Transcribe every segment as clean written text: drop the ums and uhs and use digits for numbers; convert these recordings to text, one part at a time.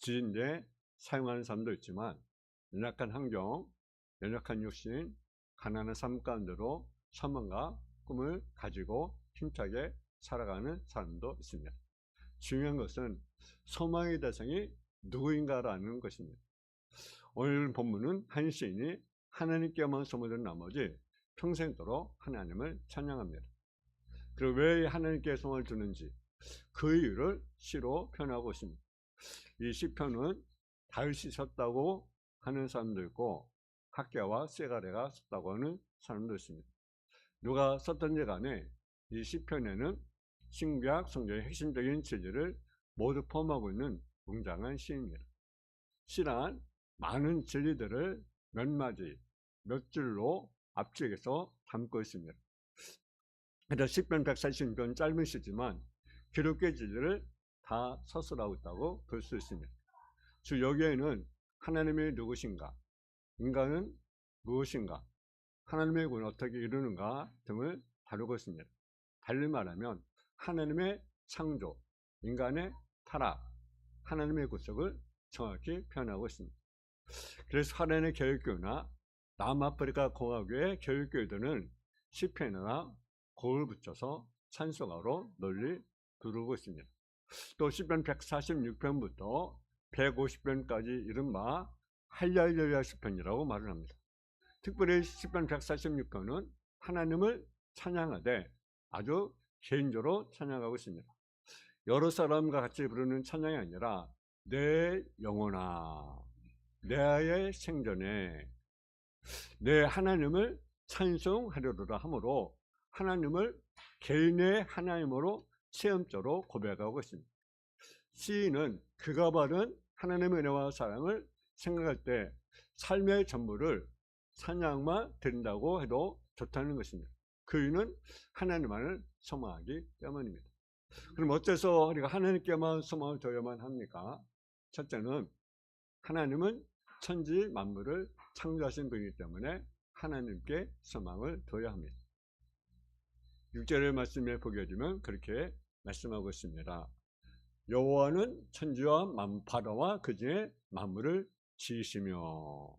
지인데 사용하는 사람도 있지만 연약한 환경, 연약한 육신, 가난한 삶 가운데로 소망과 꿈을 가지고 힘차게 살아가는 사람도 있습니다. 중요한 것은 소망의 대상이 누구인가라는 것입니다. 오늘 본문은 한 시인이 하나님께만 소망을 든 나머지 평생도록 하나님을 찬양합니다. 그리고 왜 하나님께 소망을 두는지 그 이유를 시로 표현하고 있습니다. 이 시편은 다윗이 썼다고 하는 사람도 있고 학개와 세가랴가 썼다고 하는 사람도 있습니다. 누가 썼던지 간에 이 시편에는 신구약 성경의 핵심적인 진리를 모두 포함하고 있는 웅장한 시입니다. 시란 많은 진리들을 몇 마디, 몇 줄로 압축해서 담고 있습니다. 그래서 시편 146편 짧은 시지만 기록의 진리를 다 서술하고 있다고 볼 수 있습니다. 즉 여기에는 하나님이 누구신가, 인간은 무엇인가, 하나님의 구원을 어떻게 이루는가 등을 다루고 있습니다. 달리 말하면 하나님의 창조, 인간의 타락, 하나님의 구속을 정확히 표현하고 있습니다. 그래서 하나님의 교육교회나 남아프리카 공화국의 교육교회들은 시편이나 곡을 붙여서 찬송가로 널리 부르고 있습니다. 또 시편 146편부터 150편까지 이른바 할렐루야 시편이라고 말을 합니다. 특별히 시편 146편은 하나님을 찬양하되 아주 개인적으로 찬양하고 있습니다. 여러 사람과 같이 부르는 찬양이 아니라 내 영혼아, 내 아의 생전에 내 하나님을 찬송하려라 하므로 하나님을 개인의 하나님으로 체험적으로 고백하고 있습니다. 시인은 그가 받은 하나님의 은혜와 사랑을 생각할 때 삶의 전부를 찬양만 드린다고 해도 좋다는 것입니다. 그 이유는 하나님만을 소망하기 때문입니다. 그럼 어째서 우리가 하나님께만 소망을 둬야만 합니까? 첫째는 하나님은 천지 만물을 창조하신 분이기 때문에 하나님께 소망을 둬야 합니다. 6절의 말씀에 보게 되면 그렇게 말씀하고 있습니다. 여호와는 천지와 바다와 그 중에 만물을 지으시며,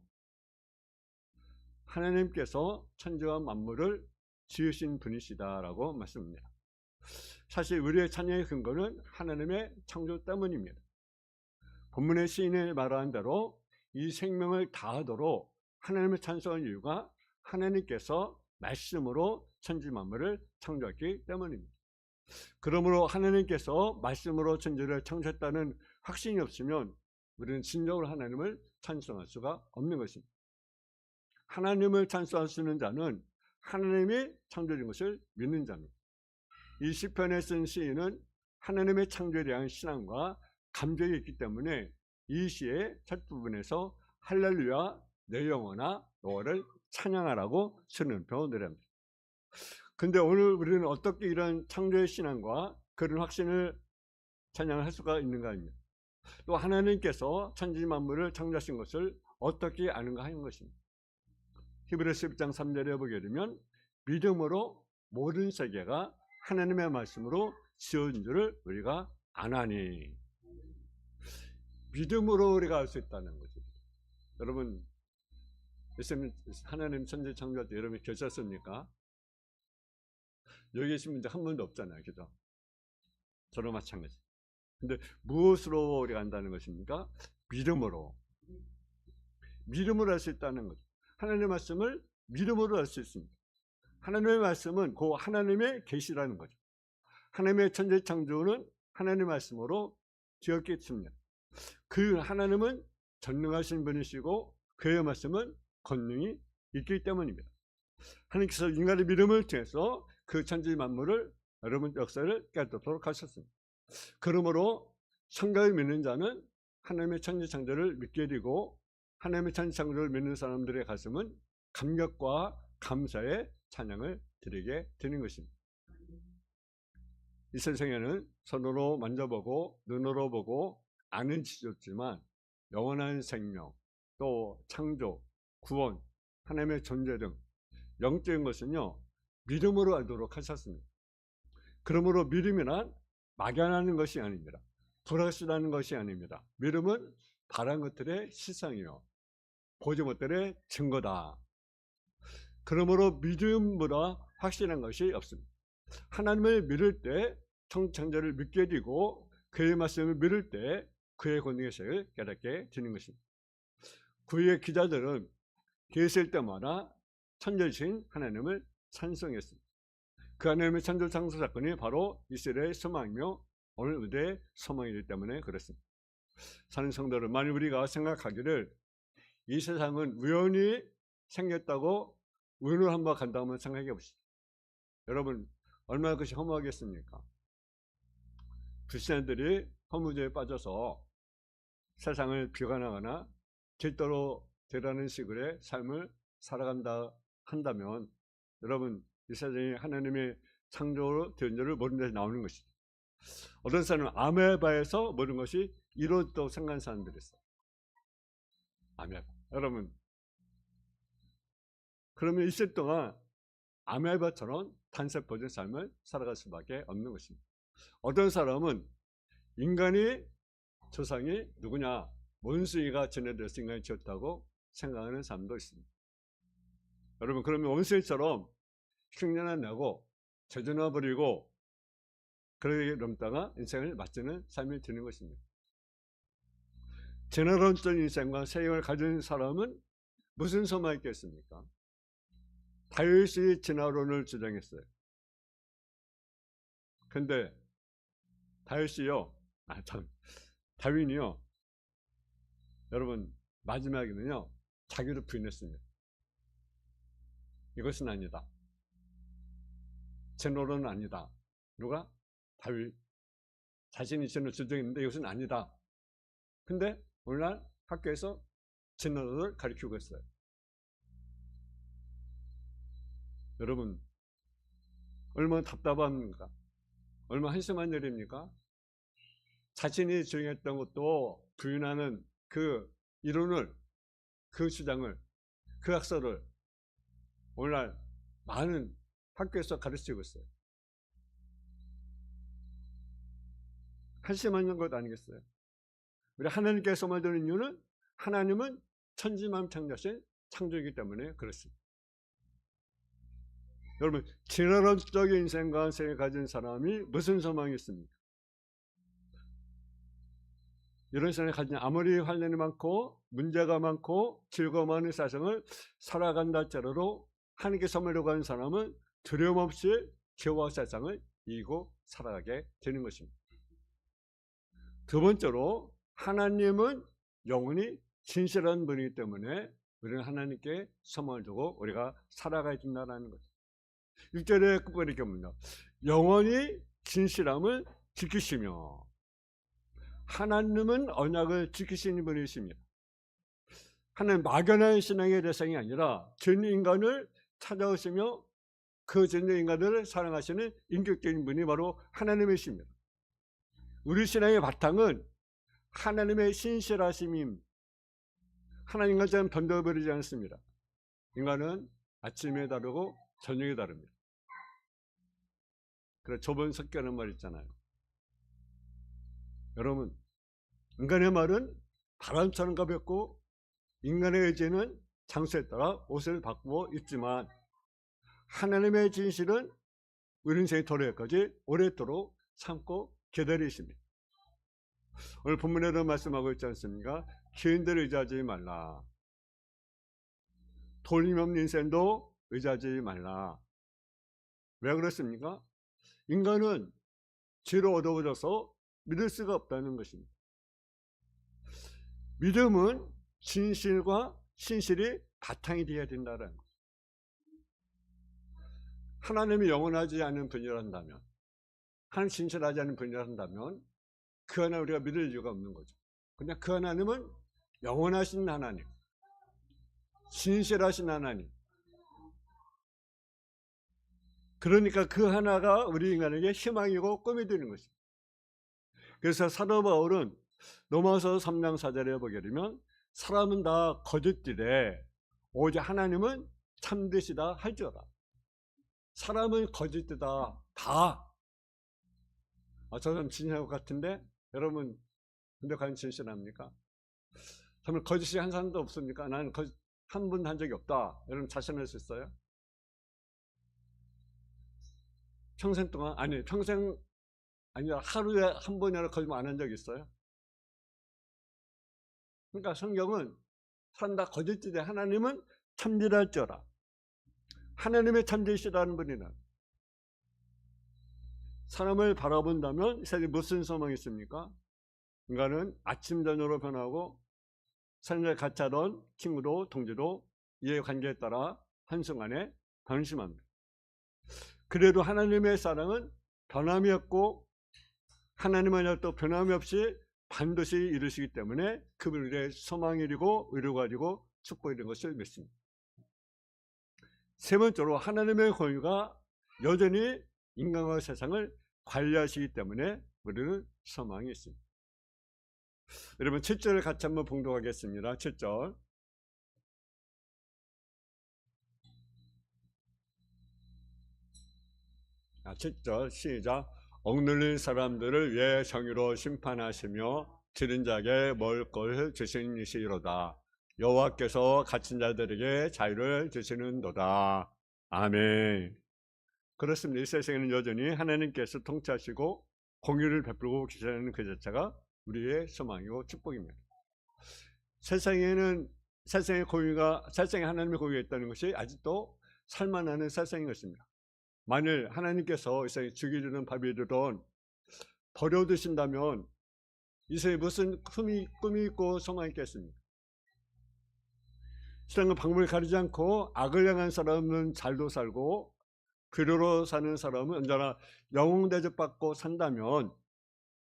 하나님께서 천지와 만물을 지으신 분이시다라고 말씀합니다. 사실 우리의 찬양의 근거는 하나님의 창조 때문입니다. 본문의 시인이 말한 대로 이 생명을 다하도록 하나님을 찬송한 이유가 하나님께서 말씀으로 천지 만물을 창조했기 때문입니다. 그러므로 하나님께서 말씀으로 천지를 창조했다는 확신이 없으면 우리는 진정으로 하나님을 찬송할 수가 없는 것입니다. 하나님을 찬송할 수 있는 자는 하나님이 창조된 것을 믿는 자입니다. 이 시편에 쓴 시인은 하나님의 창조에 대한 신앙과 감격이 있기 때문에 이 시의 첫 부분에서 할렐루야 내 영혼아 여호와를 찬양하라고 쓰는 표현을 합니다. 근데 오늘 우리는 어떻게 이런 창조의 신앙과 그런 확신을 찬양을 할 수가 있는가 합니다. 또 하나님께서 천지 만물을 창조하신 것을 어떻게 아는가 하는 것입니다. 히브리서 10장 3절에 보게 되면 믿음으로 모든 세계가 하나님의 말씀으로 지어진 줄을 우리가 아나니, 믿음으로 우리가 알 수 있다는 거죠. 여러분, 하나님 천지 창조할 때 여러분이 계셨습니까? 여기 계신 분들 한 분도 없잖아요, 그죠? 저도 마찬가지. 근데 무엇으로 우리가 안다는 것입니까? 믿음으로. 믿음으로 할 수 있다는 거죠. 하나님의 말씀을 믿음으로 할 수 있습니다. 하나님의 말씀은 그 하나님의 계시라는 거죠. 하나님의 천지 창조는 하나님의 말씀으로 되었겠습니다. 그 하나님은 전능하신 분이시고 그의 말씀은 권능이 있기 때문입니다. 하나님께서 인간의 믿음을 통해서 그 천지 만물을 여러분 역사를 깨닫도록 하셨습니다. 그러므로 성경을 믿는 자는 하나님의 천지 창조를 믿게 되고 하나님의 천지 창조를 믿는 사람들의 가슴은 감격과 감사의 찬양을 드리게 되는 것입니다. 이 세상에는 손으로 만져보고 눈으로 보고 아는 지졌지만 영원한 생명, 또 창조, 구원, 하나님의 존재 등 영적인 것은요 믿음으로 알도록 하셨습니다. 그러므로 믿음이란 막연하는 것이 아닙니다. 불확실한 것이 아닙니다. 믿음은 바란 것들의 실상이요 보지 못들의 증거다. 그러므로 믿음보다 확실한 것이 없습니다. 하나님을 믿을 때 창조자를 믿게 되고 그의 말씀을 믿을 때 그의 권능을 깨닫게 되는 것입니다. 구약의 기자들은 계실 때마다 천재이신 하나님을 찬송했습니다. 그 하나님의 창조 창조 사건이 바로 이스라엘의 소망이며 오늘 우리의 소망이기 때문에 그렇습니다. 사는 성도들, 만일 우리가 생각하기를 이 세상은 우연히 생겼다고 우연으로 한번 간다면 생각해 보시죠. 여러분 얼마나 그것이 허무하겠습니까? 불신자들이 허무죄에 빠져서 세상을 비관하거나 길도로 되라는 식의 삶을 살아간다 한다면 여러분 이 세상에 하나님의 창조로 된 줄을 모르는 데서 나오는 것이죠. 어떤 사람은 아메바에서 모든 것이 이루어졌다고 생각하는 사람들이 있어요. 아메바. 여러분 그러면 일생 동안 아메바처럼 단세포된 삶을 살아갈 수밖에 없는 것입니다. 어떤 사람은 인간이 조상이 누구냐 원숭이가 전해들어서 인간이 지었다고 생각하는 사람도 있습니다. 여러분 그러면 원숭이처럼 흉내나 내고 제주나 버리고 그렇게 넘다가 인생을 맞지는 삶이 되는 것입니다. 제너럴적인 인생과 세상을 가진 사람은 무슨 소망이 있겠습니까? 다윗이 진화론을 주장했어요. 근데 다윗이요, 다윈이요, 여러분 마지막에는요 자기도 부인했습니다. 이것은 아니다. 진화론은 아니다. 누가? 다윗. 자신이 진화론을 주장했는데 이것은 아니다. 근데 오늘날 학교에서 진화론을 가르치고 있어요. 여러분 얼마나 답답합니까? 얼마나 한심한 일입니까? 자신이 주장했던 것도 부인하는 그 이론을, 그 주장을, 그 학설을 오늘날 많은 학교에서 가르치고 있어요. 한심한 것 아니겠어요? 우리 하나님께 소망을 두는 이유는 하나님은 천지만물창조하신 창조이기 때문에 그렇습니다. 여러분 진화론적인 인생과 생을 가진 사람이 무슨 소망이 있습니까? 이런 생을 가진 아무리 환란이 많고 문제가 많고 즐거움 많은 세상을 살아간다 할지라도 하나님께 섬기려고 하는 사람은 두려움 없이 죄와 세상을 이기고 살아가게 되는 것입니다. 두 번째로 하나님은 영원히 진실한 분이기 때문에 우리는 하나님께 소망을 두고 우리가 살아가야 된다는 거죠. 6절에 끝부분에 이렇게 봅니다. 영원히 진실함을 지키시며 하나님은 언약을 지키시는 분이십니다. 하나님 막연한 신앙의 대상이 아니라 전 인간을 찾아오시며 그 전 인간들을 사랑하시는 인격적인 분이 바로 하나님이십니다. 우리 신앙의 바탕은 하나님의 신실하심임. 하나님과 저는 변덕거리지 않습니다. 인간은 아침에 다르고 저녁에 다릅니다. 그래 좁은 석교라는 말 있잖아요. 여러분 인간의 말은 바람처럼 가볍고 인간의 의지는 장소에 따라 옷을 바꾸어 입지만 하나님의 진실은 우리 인생의 도래까지 오랫도록 참고 기다리십니다. 오늘 본문에도 말씀하고 있지 않습니까? 기인들을 의지하지 말라. 돌림없는 인생도 의지하지 말라. 왜 그렇습니까? 인간은 죄로 어두워져서 믿을 수가 없다는 것입니다. 믿음은 진실과 신실이 바탕이 되어야 된다는 거예요. 하나님이 영원하지 않은 분이란다면, 하나님 진실하지 않은 분이란다면 그 하나님 우리가 믿을 이유가 없는 거죠. 그냥 그 하나님은 영원하신 하나님, 진실하신 하나님. 그러니까 그 하나가 우리 인간에게 희망이고 꿈이 되는 것입니다. 그래서 사도 바울은 로마서 3장 4절에 보게 되면 사람은 다 거짓되되 오직 하나님은 참되시다 할지어다. 사람은 거짓되다 다. 저는 진실한 것 같은데 여러분, 근데 과연 진실합니까? 정말 거짓이 한 사람도 없습니까? 나는 한 번 한 적이 없다. 여러분 자신할 수 있어요? 평생 동안, 아니 평생 아니라 하루에 한 번이라도 거짓말 안 한 적 있어요? 그러니까 성경은 사람 다 거짓지대 하나님은 참질할지어라. 하나님의 참되시다는 분이는 사람을 바라본다면 세상에 무슨 소망이 있습니까? 인간은 아침 저녁으로 변하고 삶을 같이 하던 친구도 동지도 이해관계에 따라 한순간에 변심합니다. 그래도 하나님의 사랑은 변함이 없고 하나님은 또 변함이 없이 반드시 이루시기 때문에 그분의 소망이고 의료가지고 축복이된 것을 믿습니다. 세 번째로 하나님의 공의가 여전히 인간과 세상을 관리하시기 때문에 우리는 소망이 있습니다. 여러분 7절을 같이 한번 봉독하겠습니다. 7절. 7절 시작. 억눌린 사람들을 위해 정의로 심판하시며 들은 자에게 먹을 걸 주신 이시로다. 여호와께서 갇힌 자들에게 자유를 주시는도다. 아멘. 그렇습니다. 이 세상에는 여전히 하나님께서 통치하시고 공의를 베풀고 계시는 그 자체가 우리의 소망이고 축복입니다. 세상에 하나님의 공의가 있다는 것이 아직도 살만하는 세상인 것입니다. 만일 하나님께서 이 세상에 죽이려는 바비로돈 버려두신다면 이 세상에 무슨 꿈이 있고 소망이 있겠습니까? 세상은 방법을 가리지 않고 악을 향한 사람은 잘도 살고 그대로 사는 사람은 언제나 영웅 대접받고 산다면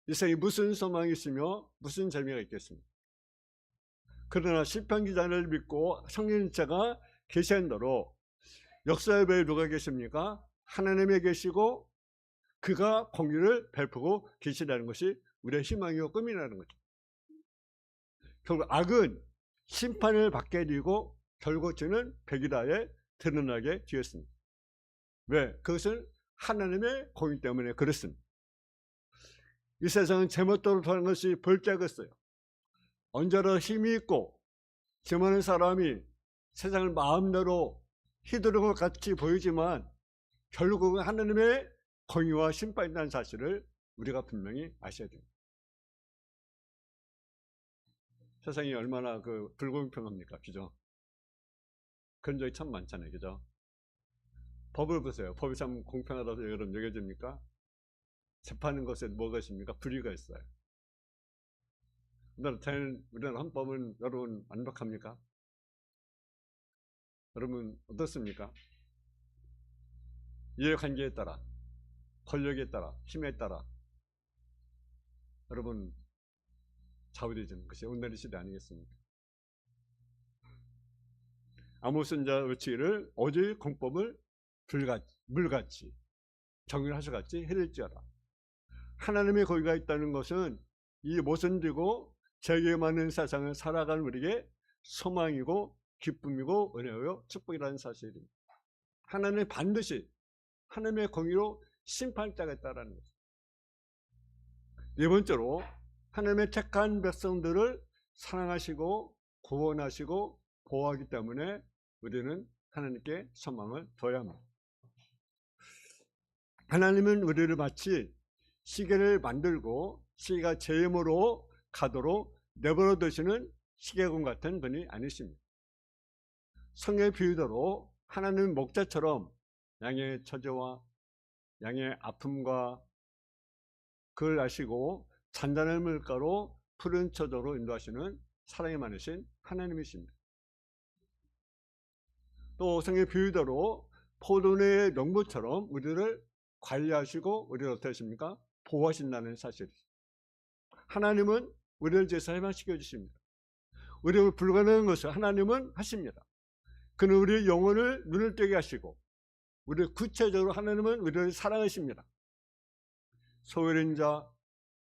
이 세상에 무슨 소망이 있으며 무슨 재미가 있겠습니까? 그러나 시편 기자를 믿고 성령님께서 계시한 대로 역사의 배에 누가 계십니까? 하나님이 계시고 그가 공의를 베푸고 계시다는 것이 우리의 희망이고 꿈이라는 거죠. 결국 악은 심판을 받게 되고 결국 저는 백일하에 드러나게 되었습니다. 왜? 그것은 하나님의 공의 때문에 그렇습니다. 이 세상은 제멋대로 사는 것이 볼짝했어요. 언제나 힘이 있고 제 많은 사람이 세상을 마음대로 휘두르는 것 같이 보이지만 결국은 하나님의 공의와 심판이라는 사실을 우리가 분명히 아셔야 됩니다. 세상이 얼마나 불공평합니까? 그죠? 그런 적이 참 많잖아요. 그죠? 법을 보세요. 법이 참 공평하다고 여러분 여겨집니까? 재판하는 것에 뭐가 있습니까? 불의가 있어요. 우리나라 헌법은 여러분 완벽합니까? 여러분 어떻습니까? 이해관계에 따라, 권력에 따라, 힘에 따라 여러분 좌우되는 것이 오늘의 시대 아니겠습니까? 아무 선자 의치를 어제 공법을 물같이 정의를 하셔같이 해낼지어다. 하나님의 공의가 있다는 것은 이 모순되고 죄에 많은 세상을 살아가는 우리에게 소망이고 기쁨이고 은혜요 축복이라는 사실입니다. 하나님은 반드시 하나님의 공의로 심판할 때가 있다는 거죠. 네 번째로 하나님의 택한 백성들을 사랑하시고 구원하시고 보호하기 때문에 우리는 하나님께 소망을 둬야 합니다. 하나님은 우리를 마치 시계를 만들고 시계가 제 힘으로 가도록 내버려 두시는 시계공 같은 분이 아니십니다. 성의 비유대로 하나님은 목자처럼 양의 처지와 양의 아픔과 그걸 아시고 잔잔한 물가로 푸른 처조로 인도하시는 사랑이 많으신 하나님이십니다. 또 성의 비유대로 포도나무의 농부처럼 우리를 관리하시고 우리를 어떻게 하십니까? 보호하신다는 사실이죠. 하나님은 우리를 위해서 해방시켜 주십니다. 우리를 불가능한 것을 하나님은 하십니다. 그는 우리의 영혼을 눈을 뜨게 하시고 우리를 구체적으로 하나님은 우리를 사랑하십니다. 소외된 자,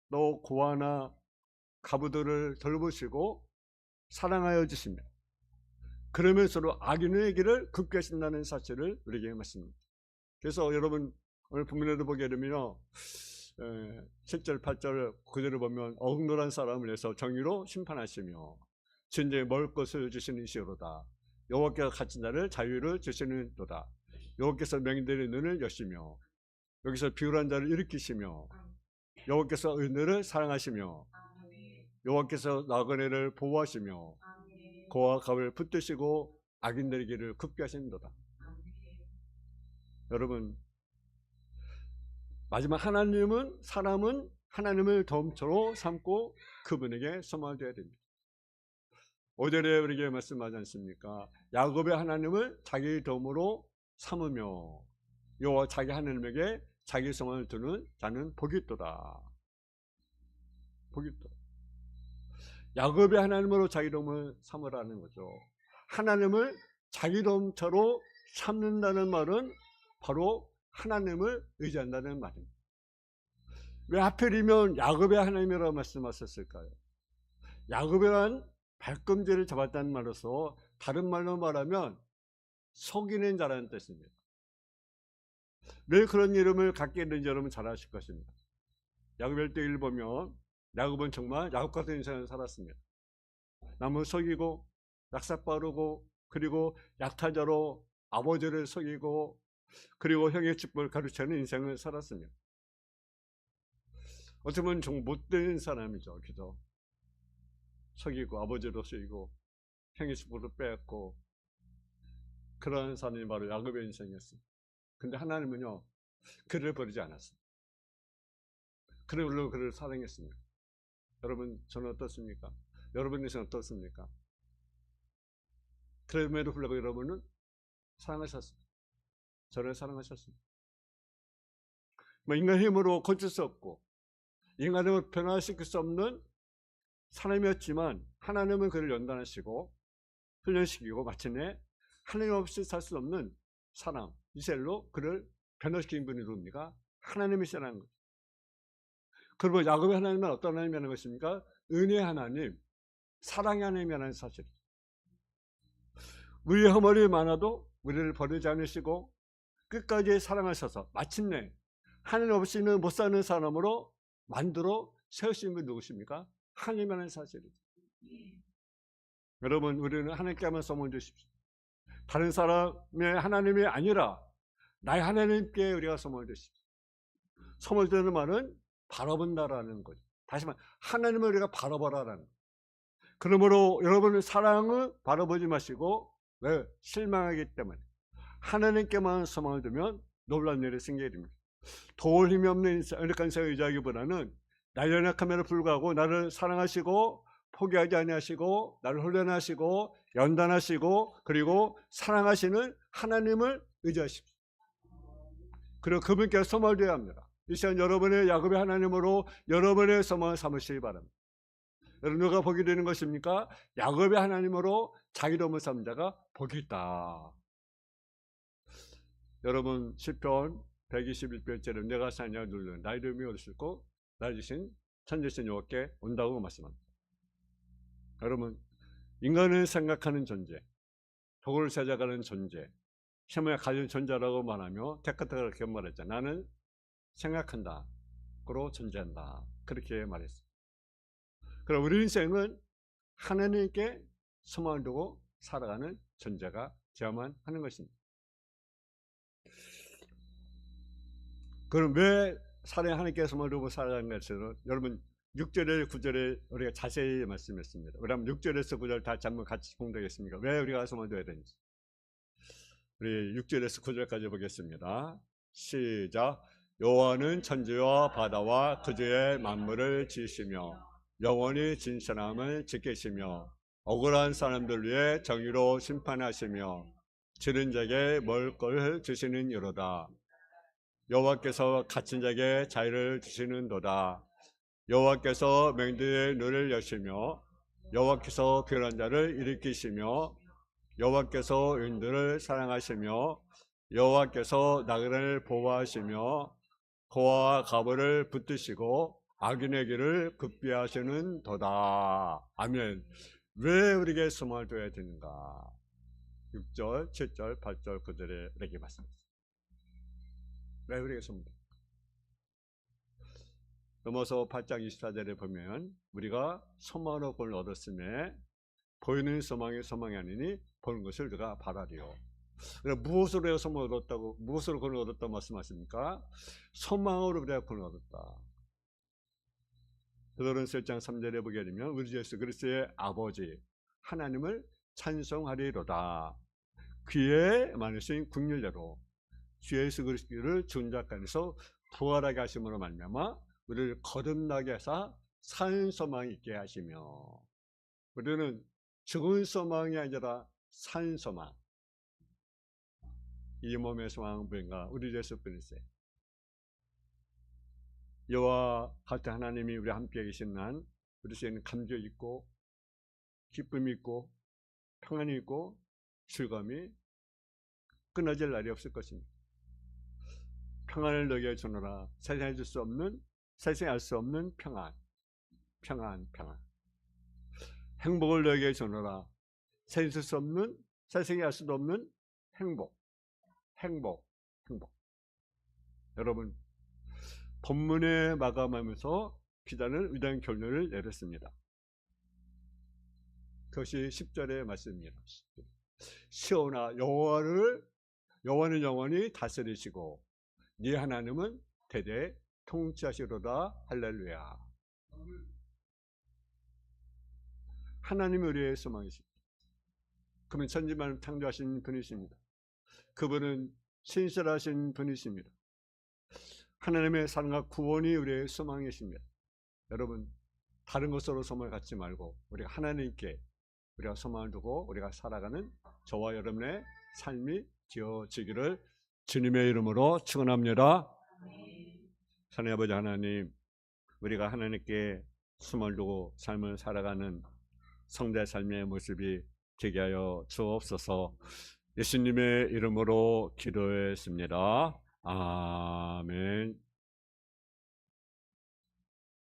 또 고아나 가부들을 돌보시고 사랑하여 주십니다. 그러면서도 악인의 길을 굽게 하신다는 사실을 우리에게 말씀합니다. 그래서 여러분 오늘 본문에도 보게 되면요, 7절 8절 그대로 보면 억울한 사람을 위해서 정의로 심판하시며 진정에 먹을 것을 주시는 이시로다. 여호와께서 갇힌 자를 자유를 주시는도다. 여호와께서 맹인들의 눈을 여시며 여기서 비굴한 자를 일으키시며 여호와께서 의인들을 사랑하시며 여호와께서 나그네를 보호하시며 고와 갑을 붙드시고 악인들의 길을 굽게 하시는도다. 여러분, 마지막 하나님은 사람은 하나님을 도움처로 삼고 그분에게 소망되어야 됩니다. 5절에 우리에게 말씀하지 않습니까? 야곱의 하나님을 자기 도움으로 삼으며 여호와 자기 하나님에게 자기 소망을 두는 자는 복이 있도다. 복이 있도다. 야곱의 하나님으로 자기 도움을 삼으라는 거죠. 하나님을 자기 도움처로 삼는다는 말은 바로 하나님을 의지한다는 말입니다. 왜 하필이면 야곱의 하나님이라고 말씀하셨을까요? 야곱이란 발꿈치를 잡았다는 말로서 다른 말로 말하면 속이는 자라는 뜻입니다. 왜 그런 이름을 갖게 됐는지 여러분 잘 아실 것입니다. 야곱의 때를 보면 야곱은 정말 야곱 같은 인생을 살았습니다. 남을 속이고 약삭빠르고 그리고 약탈자로 아버지를 속이고 그리고 형의 축복을 가르치는 인생을 살았습니다. 어떻게 보면 좀 못된 사람이죠. 그죠? 속이고 아버지도 속이고 형의 축복을 빼앗고 그런 사람이 바로 야곱의 인생이었습니다. 근데 하나님은요 그를 버리지 않았습니다. 그걸로 그를 사랑했습니다. 여러분 저는 어떻습니까? 여러분 인생은 어떻습니까? 그럼에도 불구하고 여러분은 사랑하셨습니다. 저를 사랑하셨습니다. 인간의 힘으로 고칠 수 없고 인간의 힘으로 변화시킬 수 없는 사람이었지만 하나님은 그를 연단하시고 훈련시키고 마침내 하나님 없이 살 수 없는 사람 이셀로 그를 변화시킨 분이 누굽니까? 하나님이시라는 거죠. 그리고 야곱의 하나님은 어떤 하나님이라는 것입니까? 은혜의 하나님, 사랑의 하나님이라는 사실. 우리의 허물이 많아도 우리를 버리지 않으시고 끝까지 사랑하셔서 마침내 하나님 없이는 못 사는 사람으로 만들어 세우신 분이 누구십니까? 하나님이라는 사실이죠. 여러분 우리는 하나님께만 소망을 주십시오. 다른 사람의 하나님이 아니라 나의 하나님께 우리가 소망을 주십시오. 소망을 드는 말은 바라본다라는 거죠. 다시 말해 하나님을 우리가 바라보라라는 거죠. 그러므로 여러분의 사랑을 바라보지 마시고 왜? 실망하기 때문에 하나님께만 소망을 두면 놀라운 일이 생기게 됩니다. 도울 힘이 없는 연약한 인생을 의지하기보다는 나의 연약함에도 불구하고 나를 사랑하시고 포기하지 아니하시고 나를 훈련하시고 연단하시고 그리고 사랑하시는 하나님을 의지하십시오. 그리고 그분께 소망을 드려야 합니다. 이 시간 여러분의 야곱의 하나님으로 여러분의 소망을 삼으시기 바랍니다. 여러분 누가 복이 되는 것입니까? 야곱의 하나님으로 자기 도움을 삼는 자가 복이 있다. 여러분 시편 121편처럼 내가 사냐 누르는 나의 이름이 어디있고 나를 주신 천지신 여호와께 온다고 말씀합니다. 여러분 인간을 생각하는 존재, 도구를 찾아가는 존재, 힘을 가진 존재라고 말하며 데카르트가 그렇게 말했죠. 나는 생각한다, 그로 존재한다. 그렇게 말했어요. 그럼 우리 인생은 하나님께 소망을 두고 살아가는 존재가 되어야만 하는 것입니다. 그럼 왜 하나님께 소망을 두고 살아가는 것을 여러분 6절에 9절에 우리가 자세히 말씀했습니다. 우리 한번 6절에서 9절 다 한번 같이 공부하겠습니까? 왜 우리가 소망을 둬야 되는지. 우리 6절에서 9절까지 보겠습니다. 시작. 여호와는 천지와 바다와 그주의 만물을 지으시며 영원히 진실함을 지키시며 억울한 사람들 위해 정의로 심판하시며 지른 자에게 먹을 것을 주시는 이로다. 여호와께서 갇힌 자에게 자유를 주시는도다. 여호와께서 맹인들의 눈을 여시며 여호와께서 비굴한 자를 일으키시며 여호와께서 의인들을 사랑하시며 여호와께서 나그네를 보호하시며 고와 가부를 붙드시고 악인의 길을 급비하게 하시는 도다. 아멘. 왜 우리에게 소망을 둬야 되는가? 6절, 7절, 8절, 9절에 이렇게 말씀했습니다. 왜 우리에게 소망을 둬야 되는가? 넘어서 8장 24절에 보면 우리가 소망으로 구원을 얻었음에 보이는 소망이 아니니 보는 것을 우리가 바라리요. 무엇으로 해서 소망을 얻었다고, 무엇으로 구원을 얻었다고 말씀하십니까? 소망으로 우리가 구원을 얻었다. 베드로전서 1장 3절에 보게 되면 우리 주 예수 그리스도의 아버지 하나님을 찬송하리로다. 그의 많으신 긍휼대로 주 예수 그리스도를 죽은 자 가운데서 부활하게 하심으로 말미암아 우리를 거듭나게 하사 산 소망이 있게 하시며, 우리는 죽은 소망이 아니라 산 소망, 이 몸의 소망은 무엇인가? 우리 예수 그리스도. 여호와 같은 하나님이 우리 함께 계신 한 우리 속에는 감격 있고 기쁨이 있고 평안이 있고 즐거움이 끊어질 날이 없을 것입니다. 평안을 너희에게 주노라. 세상에 줄 수 없는, 세상에 알 수 없는 평안. 행복을 너희에게 주노라. 세상에 줄 수 없는, 세상에 알 수도 없는 행복. 여러분, 본문에 마감하면서 기자는 위대한 결론을 내렸습니다. 그것이 10절의 말씀입니다. 시온아, 여호와는 영원히 다스리시고 네 하나님은 대대 통치하시로다. 할렐루야. 하나님이 우리의 소망이십니다. 그분은 천지만을 창조하신 분이십니다. 그분은 신실하신 분이십니다. 하나님의 사랑과 구원이 우리의 소망이십니다. 여러분, 다른 것으로 소망을 갖지 말고 우리가 하나님께 우리가 소망을 두고 우리가 살아가는 저와 여러분의 삶이 되어지기를 주님의 이름으로 축원합니다. 하나님 아버지 하나님, 우리가 하나님께 소망을 두고 삶을 살아가는 성자의 삶의 모습이 되게 하여 주옵소서. 예수님의 이름으로 기도했습니다. 아멘.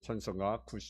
찬송가 90